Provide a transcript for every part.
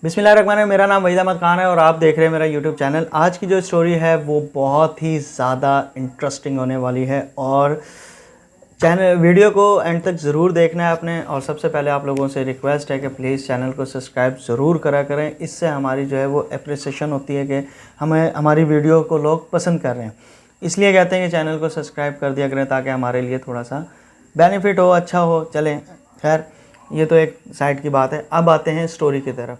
बिस्मिल्लाहिर्रहमानिर्रहीम। मेरा नाम वहीद अहमद खान है और आप देख रहे हैं मेरा यूट्यूब चैनल। आज की जो स्टोरी है वो बहुत ही ज़्यादा इंटरेस्टिंग होने वाली है और चैनल वीडियो को एंड तक ज़रूर देखना है आपने। और सबसे पहले आप लोगों से रिक्वेस्ट है कि प्लीज़ चैनल को सब्सक्राइब ज़रूर करा करें। इससे हमारी जो है वो अप्रिसिएशन होती है कि हमें हमारी वीडियो को लोग पसंद कर रहे हैं, इसलिए कहते हैं कि चैनल को सब्सक्राइब कर दिया करें ताकि हमारे लिए थोड़ा सा बेनिफिट हो, अच्छा हो। चलें, खैर ये तो एक साइड की बात है। अब आते हैं स्टोरी की तरफ।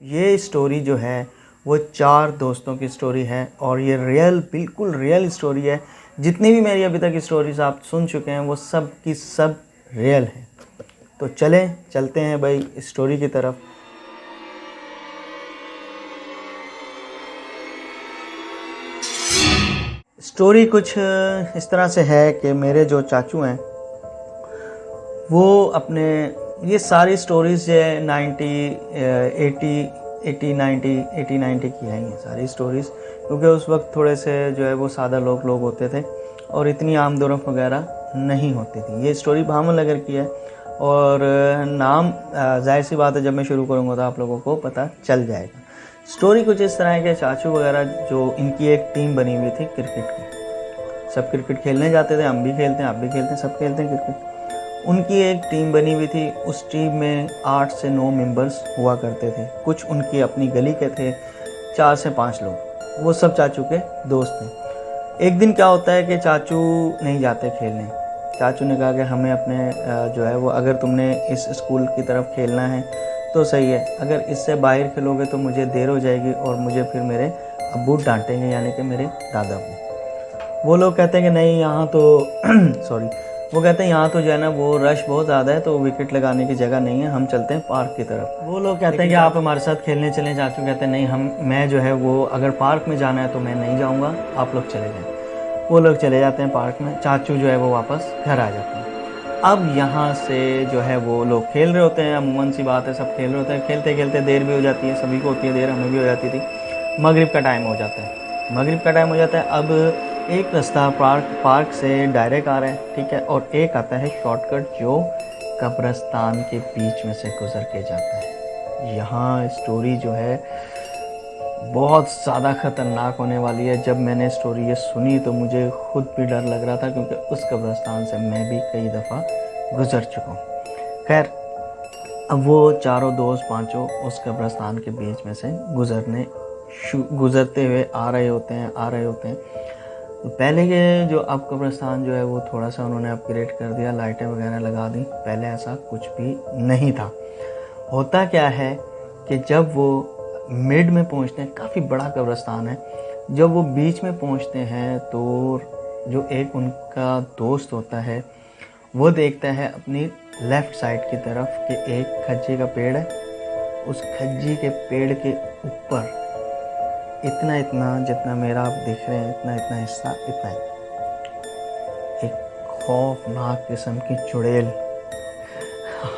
ये स्टोरी जो है वो 4 दोस्तों की स्टोरी है और ये बिल्कुल रियल स्टोरी है। जितनी भी मेरी अभी तक स्टोरीज आप सुन चुके हैं वो सब की सब रियल है। तो चलते हैं भाई स्टोरी की तरफ। स्टोरी कुछ इस तरह से है कि मेरे जो चाचू हैं वो अपने ये सारी स्टोरीज़ जो है 80-90 की हैं ये सारी स्टोरीज़, क्योंकि उस वक्त थोड़े से जो है वो सादा लोग होते थे और इतनी आमदोरफ़ वगैरह नहीं होती थी। ये स्टोरी भामन नगर की है और नाम जाहिर सी बात है जब मैं शुरू करूँगा तो आप लोगों को पता चल जाएगा। स्टोरी कुछ इस तरह है कि चाचू वगैरह जो इनकी एक टीम बनी हुई थी क्रिकेट की। सब क्रिकेट खेलने जाते थे, हम भी खेलते हैं, आप भी खेलते हैं, सब खेलते हैं क्रिकेट। उनकी एक टीम बनी हुई थी। उस टीम में 8 से 9 मेंबर्स हुआ करते थे। कुछ उनकी अपनी गली के थे, 4 से 5 लोग। वो सब चाचू के दोस्त थे। एक दिन क्या होता है कि चाचू नहीं जाते खेलने। चाचू ने कहा कि हमें अपने जो है वो अगर तुमने इस स्कूल की तरफ खेलना है तो सही है, अगर इससे बाहर खेलोगे तो मुझे देर हो जाएगी और मुझे फिर मेरे अब्बू डांटेंगे, यानी कि मेरे दादा अब्बू। वो लोग कहते हैं कि नहीं यहाँ तो सॉरी, वो कहते हैं यहाँ तो जो है ना वो रश बहुत ज़्यादा है तो विकेट लगाने की जगह नहीं है, हम चलते हैं पार्क की तरफ। वो लोग कहते हैं कि आप हमारे साथ खेलने चलें। चाचू कहते हैं नहीं, मैं जो है वो अगर पार्क में जाना है तो मैं नहीं जाऊँगा, आप लोग चले जाएँ। वो लोग चले जाते हैं पार्क में। चाचू जो है वो वापस घर आ जाते हैं। अब यहाँ से जो है वो लोग खेल रहे होते हैं, अमूमन सी बात है, सब खेल रहे होते हैं। खेलते खेलते देर भी हो जाती है, सभी को होती है देर, हमें भी हो जाती थी। मगरिब का टाइम हो जाता है। मगरिब का टाइम हो जाता है। अब एक रास्ता पार्क से डायरेक्ट आ रहा है, ठीक है, और एक आता है शॉर्टकट जो कब्रिस्तान के बीच में से गुजर के जाता है। यहाँ स्टोरी जो है बहुत ज़्यादा ख़तरनाक होने वाली है। जब मैंने स्टोरी ये सुनी तो मुझे खुद भी डर लग रहा था, क्योंकि उस कब्रिस्तान से मैं भी कई दफ़ा गुज़र चुका हूँ। खैर, अब वो चारों दोस्त पांचों उस कब्रिस्तान के बीच में से गुज़रते हुए आ रहे होते हैं। तो पहले के जो अब कब्रिस्तान जो है वो थोड़ा सा उन्होंने अपग्रेड कर दिया, लाइटें वगैरह लगा दी। पहले ऐसा कुछ भी नहीं था। होता क्या है कि जब वो मिड में पहुंचते हैं, काफ़ी बड़ा कब्रिस्तान है, जब वो बीच में पहुंचते हैं तो जो एक उनका दोस्त होता है वो देखता है अपनी लेफ़्ट साइड की तरफ कि एक खज्जी का पेड़ है। उस खज्जी के पेड़ के ऊपर इतना जितना मेरा आप देख रहे हैं, इतना हिस्सा, इतना एक खौफनाक किस्म की चुड़ैल।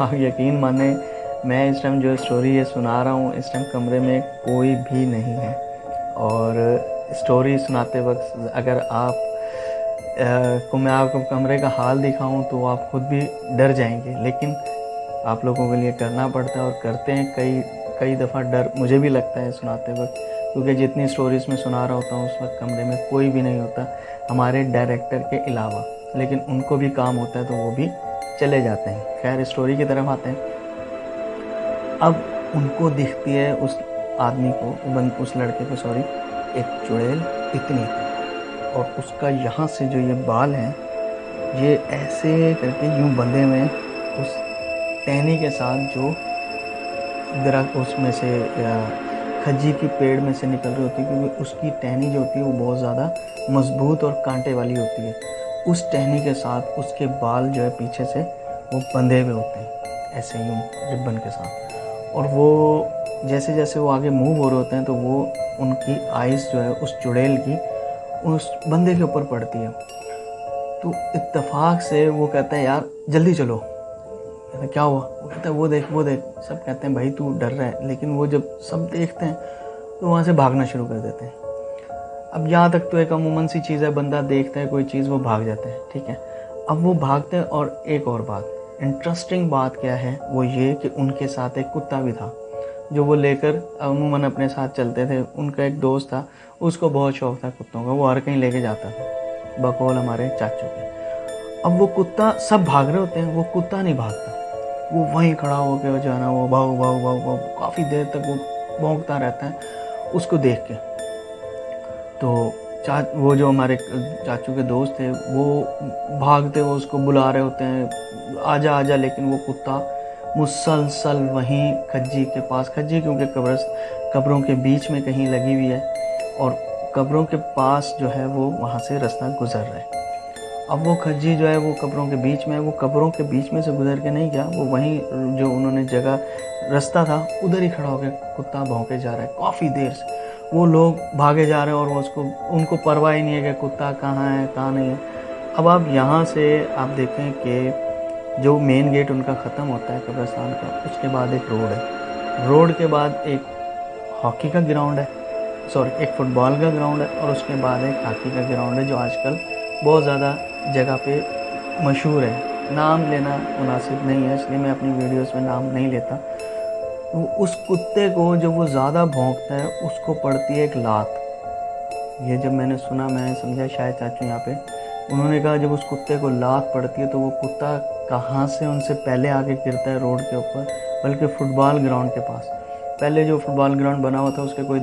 आप यकीन माने, मैं इस टाइम जो स्टोरी ये सुना रहा हूँ, इस टाइम कमरे में कोई भी नहीं है और स्टोरी सुनाते वक्त अगर आप को मैं आपको कमरे का हाल दिखाऊं तो आप खुद भी डर जाएंगे, लेकिन आप लोगों के लिए करना पड़ता है और करते हैं। कई दफ़ा डर मुझे भी लगता है सुनाते वक्त, क्योंकि जितनी स्टोरीज़ में सुना रहा होता हूँ उस वक्त कमरे में कोई भी नहीं होता हमारे डायरेक्टर के अलावा, लेकिन उनको भी काम होता है तो वो भी चले जाते हैं। खैर, स्टोरी की तरफ आते हैं। अब उनको दिखती है उस आदमी को, उस लड़के को सॉरी, एक चुड़ैल इतनी, और उसका यहाँ से जो ये बाल हैं ये ऐसे करके यूँ बंधे हुए हैं उस टहनी के साथ जो दरख्त उसमें से खज्जी की पेड़ में से निकल रही होती है, क्योंकि उसकी टहनी जो होती है वो बहुत ज़्यादा मजबूत और कांटे वाली होती है। उस टहनी के साथ उसके बाल जो है पीछे से वो बंधे हुए होते हैं ऐसे यूँ रिबन के साथ, और वो जैसे जैसे वो आगे मूव हो रहे होते हैं तो वो उनकी आइज़ जो है उस चुड़ैल की उस बंदे के ऊपर पड़ती है। तो इत्तेफाक से वो कहता है यार जल्दी चलो। कहता क्या हुआ? वो कहता है वो देख। सब कहते हैं भाई तू डर रहा है, लेकिन वो जब सब देखते हैं तो वहाँ से भागना शुरू कर देते हैं। अब यहाँ तक तो एक अमूमन सी चीज़ है, बंदा देखता है कोई चीज़ वो भाग जाते हैं, ठीक है। अब वो भागते हैं, और एक और बात, इंटरेस्टिंग बात क्या है वो ये कि उनके साथ एक कुत्ता भी था जो वो लेकर अमूमन अपने साथ चलते थे। उनका एक दोस्त था, उसको बहुत शौक था कुत्तों का, वो हर कहीं लेके जाता था बकौल हमारे चाचू के। अब वो कुत्ता, सब भाग रहे होते हैं, वो कुत्ता नहीं भागता, वो वहीं खड़ा होकर जो है ना वो भाव भाव भाव भाव काफ़ी देर तक वो भौंकता रहता है उसको देख के। तो वो जो हमारे चाचू के दोस्त थे वो भागते, वो उसको बुला रहे होते हैं आजा आजा, लेकिन वो कुत्ता मुसलसल वहीं खज्जी के पास, खज्जी क्योंकि कब्रों के बीच में कहीं लगी हुई है और कब्रों के पास जो है वो वहाँ से रास्ता गुजर रहा है। अब वो खज्जी जो है वो कब्रों के बीच में है, वो कब्रों के बीच में से गुजर के नहीं गया, वो वहीं जो उन्होंने जगह रास्ता था उधर ही खड़ा होकर कुत्ता भौंके जा रहा है काफ़ी देर से। वो लोग भागे जा रहे हैं और वो उनको परवाह ही नहीं है कि कुत्ता कहाँ है कहाँ नहीं है। अब आप यहाँ से आप देखें कि जो मेन गेट उनका ख़त्म होता है कब्रिस्तान का, उसके बाद एक रोड है, रोड के बाद एक हॉकी का ग्राउंड है, एक फुटबॉल का ग्राउंड है और उसके बाद एक हॉकी का ग्राउंड है जो आजकल बहुत ज़्यादा जगह पे मशहूर है। नाम लेना मुनासिब नहीं है इसलिए मैं अपनी वीडियोस में नाम नहीं लेता। उस कुत्ते को जब वो ज़्यादा भौंकता है उसको पड़ती है एक लात। ये जब मैंने सुना मैं समझा शायद चाचू यहाँ पे, उन्होंने कहा जब उस कुत्ते को लात पड़ती है तो वो कुत्ता कहाँ से उनसे पहले आके गिरता है रोड के ऊपर, बल्कि फुटबॉल ग्राउंड के पास। पहले जो फुटबॉल ग्राउंड बना हुआ था उसके कोई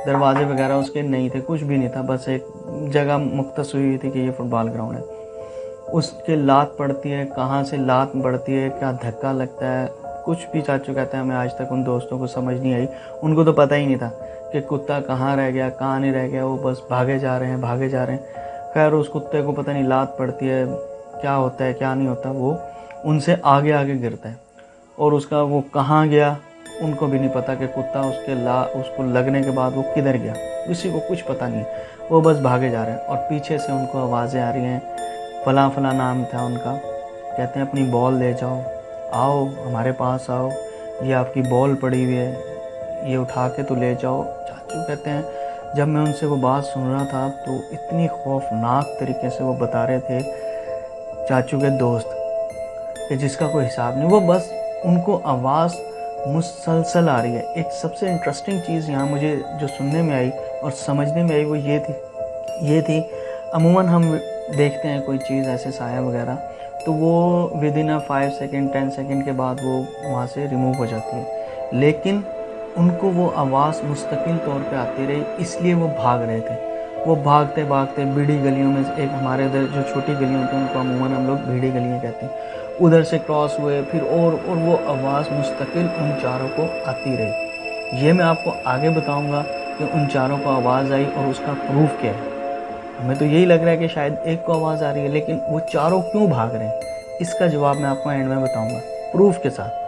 दरवाजे वगैरह उसके नहीं थे, कुछ भी नहीं था, बस एक जगह मुख्तस हुई थी कि ये फुटबॉल ग्राउंड है। उसके लात पड़ती है, कहाँ से लात पड़ती है, क्या धक्का लगता है, कुछ भी चाचू कहते हैं हमें आज तक उन दोस्तों को समझ नहीं आई। उनको तो पता ही नहीं था कि कुत्ता कहाँ रह गया कहाँ नहीं रह गया, वो बस भागे जा रहे हैं। खैर उस कुत्ते को पता नहीं लात पड़ती है, क्या होता है क्या नहीं होता, वो उनसे आगे आगे गिरता है और उसका वो कहाँ गया उनको भी नहीं पता कि कुत्ता उसको लगने के बाद वो किधर गया, किसी को कुछ पता नहीं। वो बस भागे जा रहे हैं और पीछे से उनको आवाज़ें आ रही हैं। फला फला नाम था उनका, कहते हैं अपनी बॉल ले जाओ, आओ हमारे पास आओ, ये आपकी बॉल पड़ी हुई है, ये उठा के तो ले जाओ। चाचू कहते हैं जब मैं उनसे वो बात सुन रहा था तो इतनी खौफनाक तरीके से वो बता रहे थे चाचू के दोस्त कि जिसका कोई हिसाब नहीं। वो बस उनको आवाज़ मुसलसल आ रही है। एक सबसे इंटरेस्टिंग चीज़ यहाँ मुझे जो सुनने में आई और समझने में आई वो ये थी अमूमन हम देखते हैं कोई चीज़ ऐसे साया वगैरह तो वो विद इन 5 सेकेंड 10 सेकेंड के बाद वो वहाँ से रिमूव हो जाती है, लेकिन उनको वो आवाज़ मुस्तकिल तौर पे आती रही, इसलिए वो भाग रहे थे। वो भागते भागते बीड़ी गलियों में, एक हमारे इधर जो छोटी गलियाँ होती हैं उनको अमूमन हम लोग बीड़ी गलियाँ कहते हैं, उधर से क्रॉस हुए फिर और वो आवाज़ मुस्तकिल उन चारों को आती रही। ये मैं आपको आगे बताऊँगा कि उन चारों को आवाज़ आई और उसका प्रूफ क्या है। हमें तो यही लग रहा है कि शायद एक को आवाज़ आ रही है, लेकिन वो चारों क्यों भाग रहे हैं इसका जवाब मैं आपको एंड में बताऊंगा प्रूफ के साथ।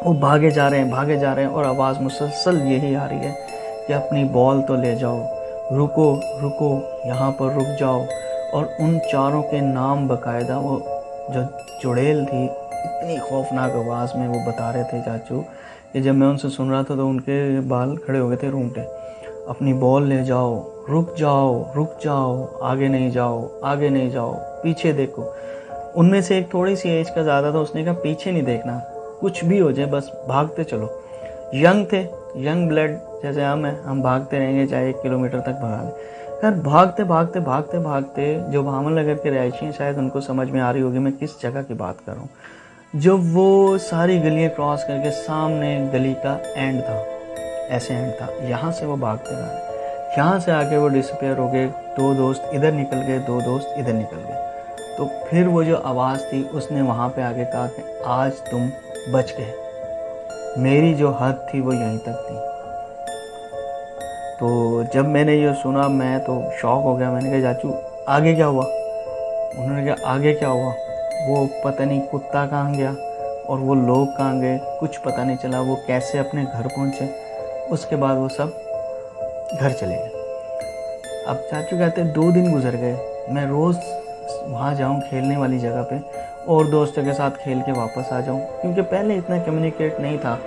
वो भागे जा रहे हैं और आवाज़ मुसलसल यही आ रही है कि अपनी बॉल तो ले जाओ, रुको रुको यहाँ पर रुक जाओ। और उन चारों के नाम बाकायदा वो जो चुड़ैल थी इतनी खौफनाक आवाज़ में वो बता रहे थे चाचू कि जब मैं उनसे सुन रहा था तो उनके बाल खड़े हो गए थे रूंगटे। अपनी बॉल ले जाओ, रुक जाओ, आगे नहीं जाओ, पीछे देखो। उनमें से एक थोड़ी सी एज का ज़्यादा था, उसने कहा पीछे नहीं देखना, कुछ भी हो जाए बस भागते चलो। यंग थे, यंग ब्लड जैसे हम भागते रहेंगे चाहे 1 किलोमीटर तक भगा लें। खैर भागते जो भामन नगर के रहायशी हैं शायद उनको समझ में आ रही होगी मैं किस जगह की बात कर रहा हूँ। जब वो सारी गलियाँ क्रॉस करके सामने गली का एंड था, ऐसे एंड था, यहाँ से वो भागते रहे, यहाँ से आके वो डिसअपेयर हो गए। 2 दोस्त इधर निकल गए, 2 दोस्त इधर निकल गए। तो फिर वो जो आवाज़ थी उसने वहाँ पे आके कहा कि आज तुम बच गए, मेरी जो हद थी वो यहीं तक थी। तो जब मैंने ये सुना मैं तो शॉक हो गया। मैंने कहा चाचू आगे क्या हुआ? उन्होंने कहा आगे क्या हुआ, वो पता नहीं कुत्ता कहाँ गया और वो लोग कहाँ गए, कुछ पता नहीं चला। वो कैसे अपने घर पहुँचे, उसके बाद वो सब घर चले गए। अब चाचू कहते 2 दिन गुजर गए, मैं रोज़ वहाँ जाऊँ खेलने वाली जगह पे और दोस्तों के साथ खेल के वापस आ जाऊँ, क्योंकि पहले इतना कम्युनिकेट नहीं था,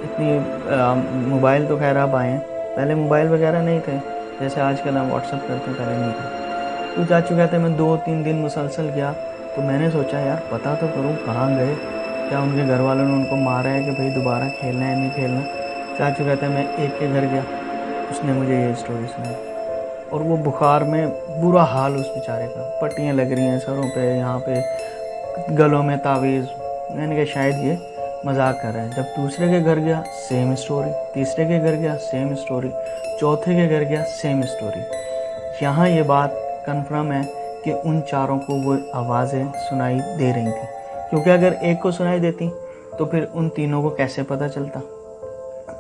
इतनी मोबाइल तो खैर अब आए हैं, पहले मोबाइल वगैरह नहीं थे जैसे आजकल हम व्हाट्सअप करते हैं, पहले नहीं था। तो चाचू कहते मैं 2-3 दिन मुसलसल गया तो मैंने सोचा यार पता तो करूँ कहाँ गए, क्या उनके घर वालों ने उनको मारा है कि भाई दोबारा खेलना है नहीं खेलना। चाचू कहता है मैं एक के घर गया, उसने मुझे ये स्टोरी सुनाई, और वो बुखार में बुरा हाल उस बेचारे का, पट्टियाँ लग रही हैं सरों पे, यहाँ पे गलों में तावीज़। मैंने कहा शायद ये मजाक कर रहा है। जब दूसरे के घर गया सेम स्टोरी, तीसरे के घर गया सेम स्टोरी, चौथे के घर गया सेम स्टोरी। यहाँ ये बात कन्फर्म है कि उन चारों को वो आवाज़ें सुनाई दे रही थी, क्योंकि अगर एक को सुनाई देती तो फिर उन तीनों को कैसे पता चलता।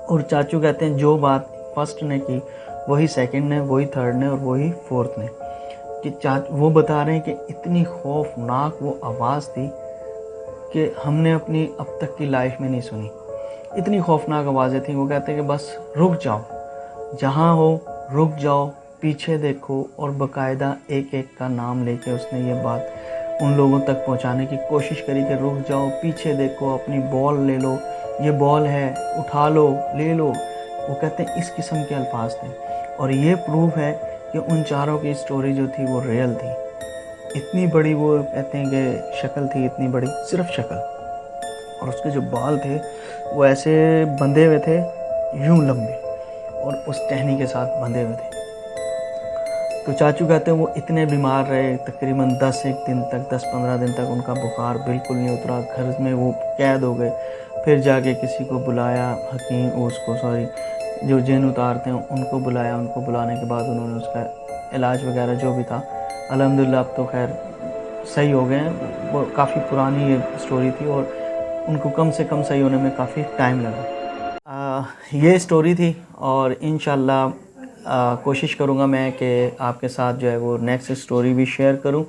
और चाचू कहते हैं जो बात फर्स्ट ने की वही सेकंड ने, वही थर्ड ने और वही फोर्थ ने, कि वो बता रहे हैं कि इतनी खौफनाक वो आवाज़ थी कि हमने अपनी अब तक की लाइफ में नहीं सुनी। इतनी खौफनाक आवाज़ें थी। वो कहते हैं कि बस रुक जाओ, जहाँ हो रुक जाओ, पीछे देखो, और बाकायदा एक एक का नाम लेके उसने ये बात उन लोगों तक पहुंचाने की कोशिश करी कि रुक जाओ, पीछे देखो, अपनी बॉल ले लो, ये बॉल है, उठा लो, ले लो। वो कहते हैं इस किस्म के अल्फाज थे, और ये प्रूफ है कि उन चारों की स्टोरी जो थी वो रियल थी। इतनी बड़ी वो कहते हैं कि शक्ल थी, इतनी बड़ी सिर्फ शक्ल, और उसके जो बाल थे वो ऐसे बंधे हुए थे यूं लंबे, और उस टहनी के साथ बंधे हुए थे। तो चाचू कहते हैं वो इतने बीमार रहे, तकरीबन 10-15 दिन तक उनका बुखार बिल्कुल नहीं उतरा, घर में वो कैद हो गए। फिर जाके किसी को बुलाया, हकीम उसको सॉरी जो जिन उतारते हैं उनको बुलाया, उनको बुलाने के बाद उन्होंने उसका इलाज वगैरह जो भी था, अल्हम्दुलिल्लाह अब तो खैर सही हो गए हैं। वो काफ़ी पुरानी ये स्टोरी थी और उनको कम से कम सही होने में काफ़ी टाइम लगा। ये स्टोरी थी, और इंशाल्लाह कोशिश करूँगा मैं कि आपके साथ जो है वो नेक्स्ट स्टोरी भी शेयर करूँ।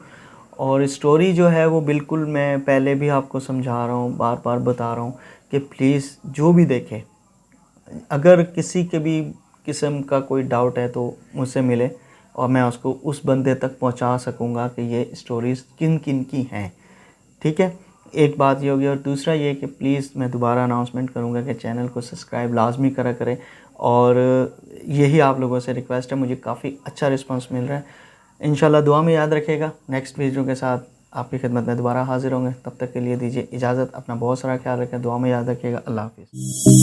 और स्टोरी जो है वो बिल्कुल मैं पहले भी आपको समझा रहा हूँ, बार बार बता रहा हूँ कि प्लीज़ जो भी देखे, अगर किसी के भी किस्म का कोई डाउट है तो मुझसे मिले, और मैं उसको उस बंदे तक पहुंचा सकूंगा कि ये स्टोरीज़ किन किन की हैं। ठीक है, एक बात ये होगी। और दूसरा ये कि प्लीज़ मैं दोबारा अनाउंसमेंट करूंगा कि चैनल को सब्सक्राइब लाजमी करा करें, और यही आप लोगों से रिक्वेस्ट है। मुझे काफ़ी अच्छा रिस्पांस मिल रहा है। इंशाल्लाह दुआ में याद रखिएगा। नेक्स्ट वीडियो के साथ आपकी खिदमत में दोबारा हाजिर होंगे। तब तक के लिए दीजिए इजाज़त। अपना बहुत सारा ख्याल रखें, दुआ में याद रखिएगा। अल्लाह हाफिज़।